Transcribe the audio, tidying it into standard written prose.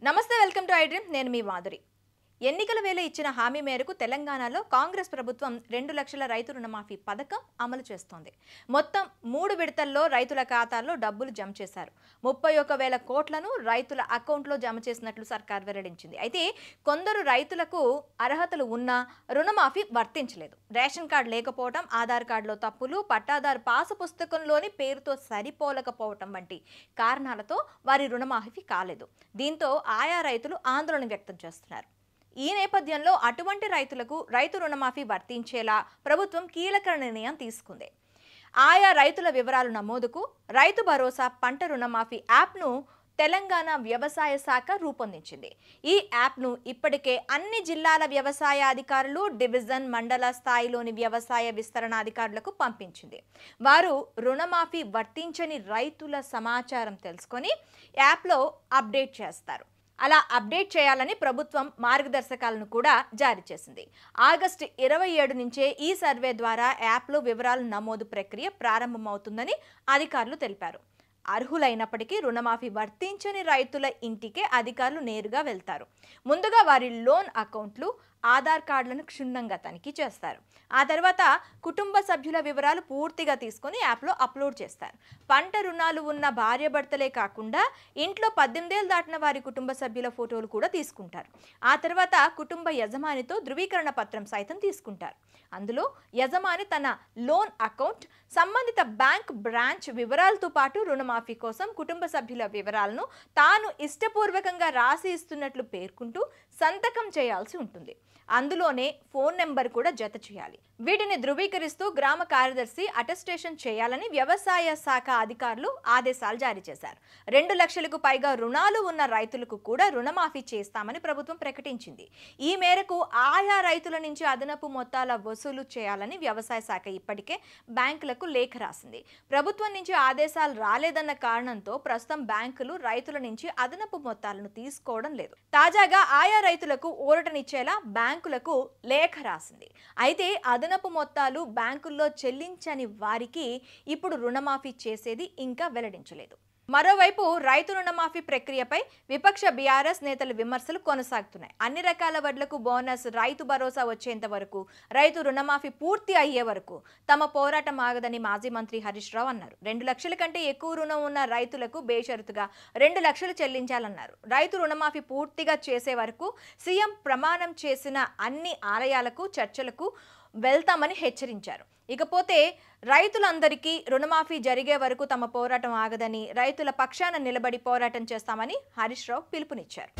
నమస్తే welcome to I dream నేను మీ మాధురి ఎన్నికల వేళ ఇచ్చిన హామీ మేరకు తెలంగాణలో కాంగ్రెస్ ప్రభుత్వం 2 లక్షల రైతు రుణమాఫీ పథకం అమలు చేస్తోంది. మొత్తం 3 విడతల్లో రైతుల ఖాతాల్లో డబ్బులు జమ చేశారు. 31,000 కోట్లను రైతుల అకౌంట్లో జమ చేసినట్లు సర్కార్ వెల్లడించింది. అయితే కొందరు రైతులకు అర్హతలు ఉన్నా రుణమాఫీ వర్తించలేదు. రేషన్ కార్డు లేకపోవడం, ఆధార్ కార్డులో తప్పులు, పట్టాదారు పాసు పుస్తకంలోని పేరుతో సరిపోలకపోవడం వంటి కారణాలతో వారి రుణమాఫీ కాలేదు. దీంతో ఆయా రైతులు ఆందోళన వ్యక్తం చేస్తున్నారు. ఈ నేపథ్యంలో అటువంటి రైతులకు రైతు రుణమాఫీ వర్తించేలా ప్రభుత్వం కీలక నిర్ణయం తీసుకుంది. ఆయా రైతుల వివరాల నమోదుకు రైతు భరోసా పంట రుణమాఫీ యాప్ను తెలంగాణ వ్యవసాయ శాఖ రూపొందించింది. ఈ యాప్ను ఇప్పటికే అన్ని జిల్లాల వ్యవసాయ అధికారులు, డివిజన్, మండల స్థాయిలోని వ్యవసాయ విస్తరణ అధికారులకు పంపించింది. వారు రుణమాఫీ వర్తించని రైతుల సమాచారం తెలుసుకొని యాప్లో అప్డేట్ చేస్తారు. అలా అప్డేట్ చేయాలని ప్రభుత్వం మార్గదర్శకాలను కూడా జారీ చేసింది. ఆగస్టు 27 నుంచే ఈ సర్వే ద్వారా యాప్లో వివరాల నమోదు ప్రక్రియ ప్రారంభమవుతుందని అధికారులు తెలిపారు. అర్హులైనప్పటికీ రుణమాఫీ వర్తించని రైతుల ఇంటికే అధికారులు నేరుగా వెళ్తారు. ముందుగా వారి లోన్ అకౌంట్లు, ఆధార్ కార్డులను క్షుణ్ణంగా తనిఖీ చేస్తారు. ఆ తర్వాత కుటుంబ సభ్యుల వివరాలు పూర్తిగా తీసుకొని యాప్లో అప్లోడ్ చేస్తారు. పంట రుణాలు ఉన్న భార్యాభర్తలే కాకుండా ఇంట్లో 18 ఏళ్ళు దాటిన వారి కుటుంబ సభ్యుల ఫోటోలు కూడా తీసుకుంటారు. ఆ తర్వాత కుటుంబ యజమానితో ధృవీకరణ పత్రం సైతం తీసుకుంటారు. అందులో యజమాని తన లోన్ అకౌంట్, సంబంధిత బ్యాంక్ బ్రాంచ్ వివరాలతో పాటు రుణమాఫీ కోసం కుటుంబ సభ్యుల వివరాలను తాను ఇష్టపూర్వకంగా రాసి ఇస్తున్నట్లు పేర్కొంటూ సంతకం చేయాల్సి ఉంటుంది. అందులోనే ఫోన్ నెంబర్ కూడా జత చేయాలి. వీటిని ధృవీకరిస్తూ గ్రామ కార్యదర్శి అటెస్టేషన్ చేయాలని వ్యవసాయ శాఖ అధికారులు ఆదేశాలు జారీ చేశారు. 2 లక్షలకు పైగా రుణాలు ఉన్న రైతులకు కూడా రుణమాఫీ చేస్తామని ప్రభుత్వం ప్రకటించింది. ఈ మేరకు ఆయా రైతుల నుంచి అదనపు మొత్తాల వసూలు చేయాలని వ్యవసాయ శాఖ ఇప్పటికే బ్యాంకులకు లేఖ రాసింది. ప్రభుత్వం నుంచి ఆదేశాలు రాలేదన్న కారణంతో ప్రస్తుతం బ్యాంకులు రైతుల నుంచి అదనపు మొత్తాలను తీసుకోవడం లేదు. తాజాగా ఆయా రైతులకు ఊరటనిచ్చేలా బ్యాంకులకు లేఖ రాసింది. అయితే అదనపు మొత్తాలు బ్యాంకుల్లో చెల్లించని వారికి ఇప్పుడు రుణమాఫీ చేసేది ఇంకా వెల్లడించలేదు. మరోవైపు రైతు రుణమాఫీ ప్రక్రియపై విపక్ష బీఆర్ఎస్ నేతల విమర్శలు కొనసాగుతున్నాయి. అన్ని రకాల వడ్లకు బోనస్, రైతు భరోసా వచ్చేంత వరకు, రైతు రుణమాఫీ పూర్తి అయ్యే వరకు తమ పోరాటం ఆగదని మాజీ మంత్రి హరీష్ రావు అన్నారు. 2 లక్షల కంటే ఎక్కువ రుణం ఉన్న రైతులకు బేషరతుగా 2 లక్షలు చెల్లించాలన్నారు. రైతు రుణమాఫీ పూర్తిగా చేసే వరకు సీఎం ప్రమాణం చేసిన అన్ని ఆలయాలకు, చర్చలకు వెళ్తామని హెచ్చరించారు. ఇకపోతే రైతులందరికీ రుణమాఫీ జరిగే వరకు తమ పోరాటం ఆగదని, రైతుల పక్షాన నిలబడి పోరాటం చేస్తామని హరీష్ రావు పిలుపునిచ్చారు.